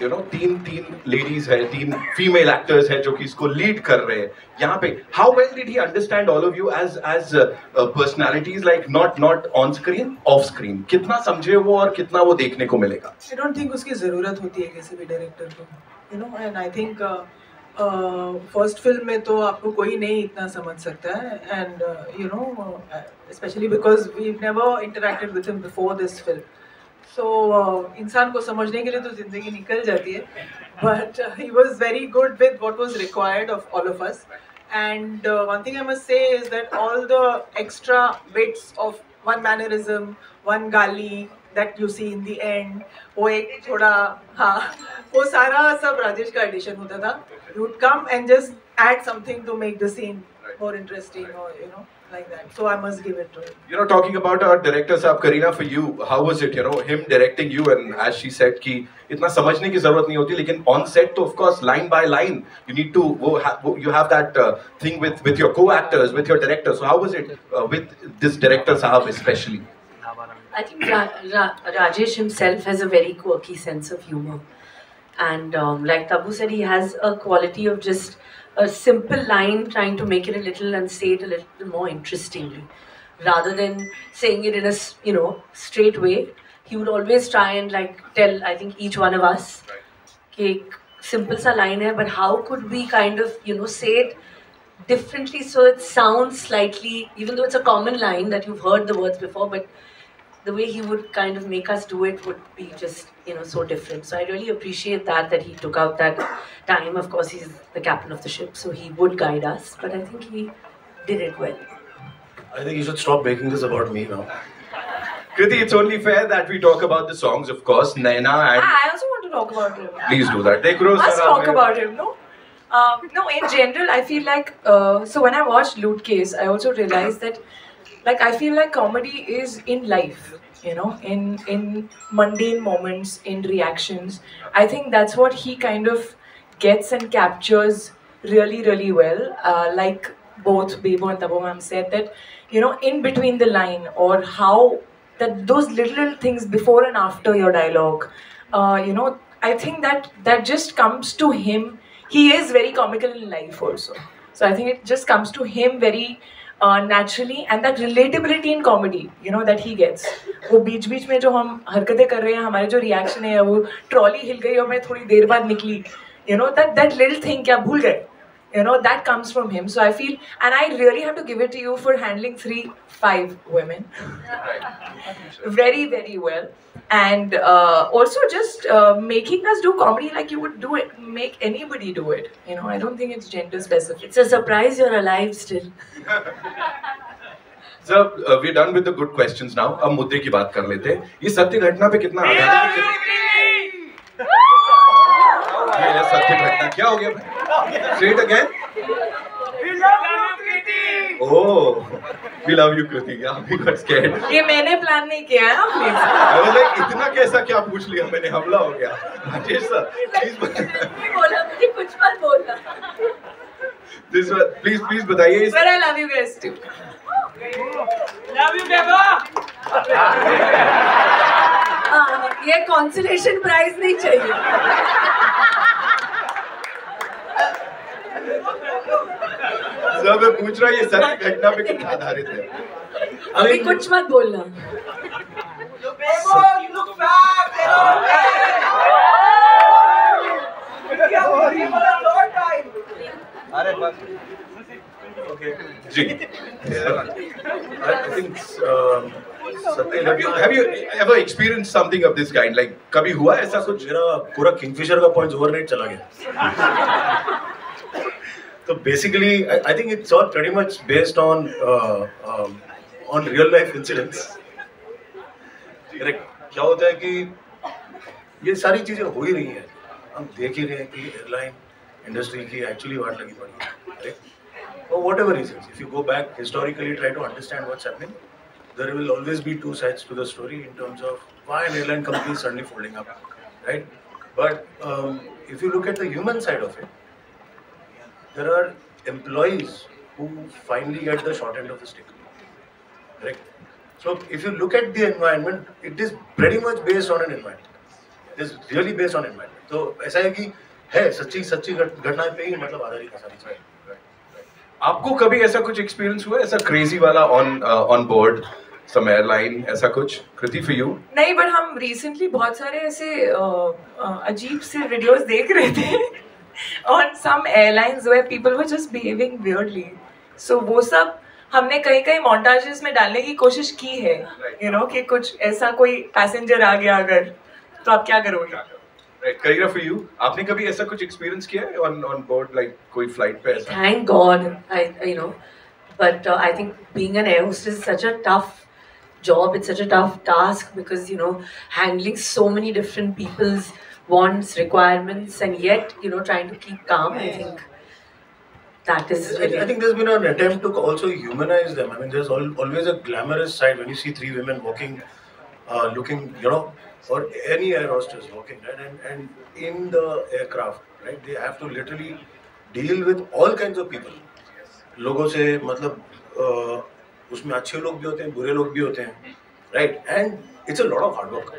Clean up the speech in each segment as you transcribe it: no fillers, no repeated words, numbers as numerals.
तीन तीन लेडीज है, तीन फीमेल एक्टर्स है जो कि इसको लीड कर रहे हैं यहाँ पे. How well did he understand all of you as personalities, like not on screen, off screen? कितना समझे वो और कितना वो देखने को मिलेगा? आई डोंट थिंक उसकी ज़रूरत होती है किसी भी डायरेक्टर को, and I think first film में तो आपको कोई नहीं इतना समझ सकता है, and especially because we never interacted with him before this film. So इंसान को समझने के लिए तो ज़िंदगी निकल जाती है, but he was very good with what was required of all of us. And one thing I must say is that all the extra bits of one mannerism, one gali that you see in the end, वो एक थोड़ा हाँ वो सारा सब राजेश का addition होता था. You would come and just add something to make the scene more interesting, or like that. So I must give it to him. Talking about our director साहब, Kareena, for you, how was it, him directing you? And as she said कि इतना समझने की जरूरत नहीं होती, लेकिन on set तो of course line by line you need to you have that thing with your co-actors, with your director. So how was it with this director साहब especially? I think Rajesh himself has a very quirky sense of humor, and like Tabu said, he has a quality of just a simple line trying to make it a little and say it a little more interestingly, rather than saying it in a straight way. He would always try and like tell, I think, each one of us कि एक simple सा line है, but how could we kind of say it differently so it sounds slightly, even though it's a common line that you've heard the words before, but the way he would kind of make us do it would be just so different. So I really appreciate that he took out that time. Of course, he's the captain of the ship, so he would guide us, but I think he did it well. I think you should stop making this about me now. Kriti, it's only fair that we talk about the songs, of course. Naina and I also want to talk about him. Please do that. Let's talk about him, no? No, in general, I feel like so when I watched Loot Case, I also realized that I feel like comedy is in life, in mundane moments, in reactions. I think that's what he kind of gets and captures really, really well. Like both Bebo and Tabo ma'am said that, in between the line, or how that those little things before and after your dialogue, I think that just comes to him. He is very comical in life also. So I think it just comes to him very naturally, and that relatability in comedy, that he gets. वो बीच में जो हम हरकतें कर रहे हैं, हमारे जो रिएक्शन है, वो ट्रॉली हिल गई और मैं थोड़ी देर बाद निकली, that little thing क्या भूल गए, that comes from him. So I feel, and I really have to give it to you for handling 5 women very, very well, and also just making us do comedy like you would do it, make anybody do it. I don't think it's gender specific. It's a surprise you're alive still. So we're done with the good questions now. अब मुद्दे की बात कर लेते हैं. ये सत्य घटना पे कितना आधार है? ये सत्य घटना क्या हो गया? Say it again. We love you, Kriti. Oh, we love you, Kriti. Yeah, we got scared. ये मैंने प्लान नहीं किया है, प्लीज. I was like, इतना कैसा क्या पूछ लिया मैंने, हमला हो गया. राजेश सर, प्लीज बोला मुझे कुछ मत बोलना. This one, please बताइए. But I love you guys too. Love you, Beba. ये consolation prize नहीं चाहिए. सर मैं पूछ रहा हूँ ये सत्य घटना पे कितना आधारित है? अभी कुछ मत बोलना. Bebo, you look fat. क्या हो रही है बड़ा long time. अरे बस. Okay. Ji. I think Have you ever experienced something of this kind? Like कभी हुआ ऐसा कुछ? मेरा पूरा किंगफिशर का पॉइंट ओवरनाइट चला गया. So basically, I think it's all pretty much based on real life incidents. क्या होता है कि ये सारी चीजें हो ही रही हैं, हम देख ही रहे हैं कि एयरलाइन इंडस्ट्री की एक्चुअली वाट लगी पड़ी है. For whatever reasons, if you go back historically, try to understand what's happening, there will always be two sides to the story in terms of why an airline company is suddenly folding up, right? But if you look at the human side of it, there are employees who finally get the short end of the stick, correct? So if you look at the environment, it is pretty much based on an environment. This is really based on environment. तो ऐसा है कि है सच्ची घटना पे ही मतलब आधारित है सारी चीजें. आपको कभी ऐसा कुछ एक्सपीरियंस हुआ ऐसा क्रेजी वाला ऑन बोर्ड सम एयरलाइन ऐसा कुछ कृति फॉर यू? नहीं, बट हम रिसेंटली बहुत सारे ऐसे अजीब से वीडियोस देख रहे थे on some airlines where people were just behaving weirdly. So वो सब हमने कहीं montages में डालने की कोशिश की है, you know, कि कुछ ऐसा कोई पैसेंजर आ गया अगर तो आप क्या करोगे? Right, Kareena, for you, आपने कभी ऐसा कुछ एक्सपीरियंस किया है on board like कोई फ्लाइट पे ऐसा? Thank God, you know, but I think being an air hostess is such a tough job. It's such a tough task because you know handling so many different people's wants, requirements, and yet you know trying to keep calm. I think that is really. I think there's been an attempt to also humanize them. I mean, there's always a glamorous side when you see three women walking, looking, you know, or any air hostess walking, right? And in the aircraft, right, they have to literally deal with all kinds of people. लोगों से मतलब उसमें अच्छे लोग भी होते हैं, बुरे लोग भी होते हैं, right? And it's a lot of hard work.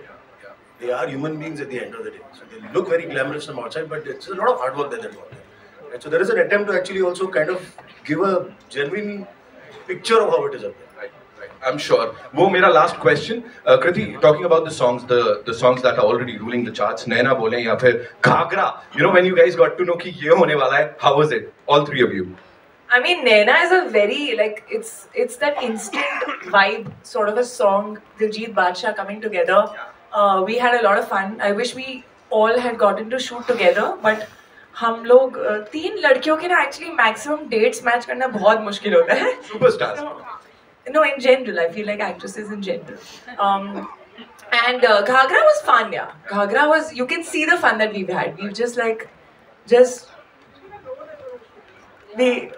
They are human beings at the end of the day. So they look very glamorous from outside, but it's a lot of hard work that they're doing. Right? So there is an attempt to actually also kind of give a genuine picture of how it is up there. Right. I'm sure. वो मेरा last question. Kriti, talking about the songs that are already ruling the charts. नैना बोले या फिर Ghaghara. You know when you guys got to know कि ये होने वाला है. How was it? All three of you. I mean, Naina is a very like it's that instant vibe sort of a song. Diljit Badshah coming together. We had a lot of fun. I wish we all had gotten to shoot together, but हम लोग तीन लड़कियों के ना actually maximum dates match करना बहुत मुश्किल होता है. Superstars. No, in general, I feel like actresses in general. And Ghagra was fun, yeah. Ghagra was, you can see the fun that we've had. We've just we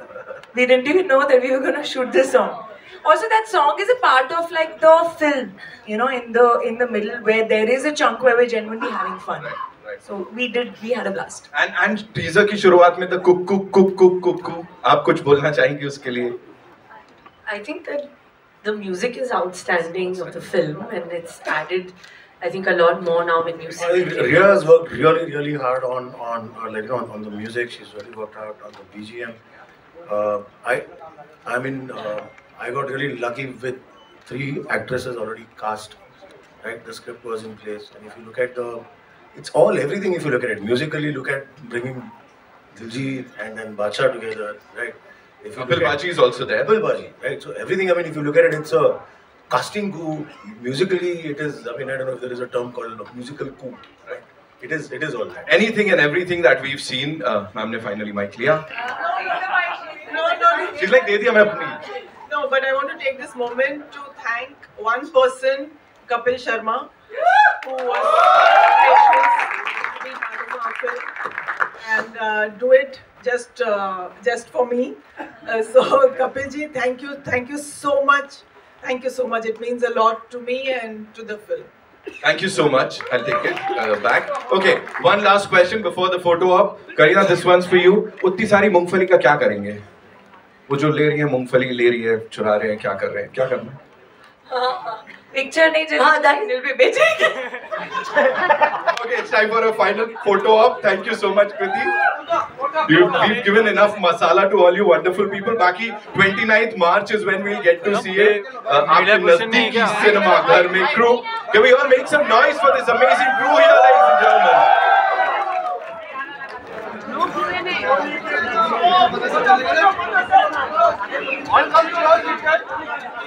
didn't even know that we were gonna shoot this song. Also, that song is a part of like the film, you know, in the middle where there is a chunk where we're genuinely having fun. Right. So we had a blast. And teaser की शुरुआत में the cook आप कुछ बोलना चाहेंगे उसके लिए? I think that the music is outstanding of the film, and it's added, I think, a lot more now when you see it. Riya has worked really hard on like you know, on the music. She's really worked out on the BGM. I mean, I got really lucky with 3 actresses already cast. Right, the script was in place, and if you look at it's all everything. If you look at it musically, look at bringing Diljit and then Badshah together, right? Kapil Baji is also there. Kapil Baji, right? So everything. I mean, if you look at it, it's a casting coup. Musically, it is. I mean, I don't know if there is a term called a musical coup, right? It is all that. Anything and everything that we've seen. Ma'am ने finally mic लिया. No. She's like दे दिया मैं अपनी. No, but I want to take this moment to thank one person, Kapil Sharma, who was gracious to be part of our film and do it just for me. So Kapil ji, thank you so much. Thank you so much. It means a lot to me and to the film. Thank you so much. I'll take it back. Okay, one last question before the photo op. Kareena, this one's for you. उतनी सारी मूंगफली का क्या करेंगे? वो जो ले रही है मूंगफली ले रही है, चुरा रहे हैं, क्या कर रहे हैं? क्या करना है? Picture नहीं चली, channel पे बेचेंगे. Okay, it's time for a final photo op. Thank you so much, Kriti. We've given enough masala to all you wonderful people. बाकी 29th March is when we'll get to see it. आपके नज़दीकी cinema घर में crew. Can we all make some noise for this amazing crew here, ladies and gentlemen? All come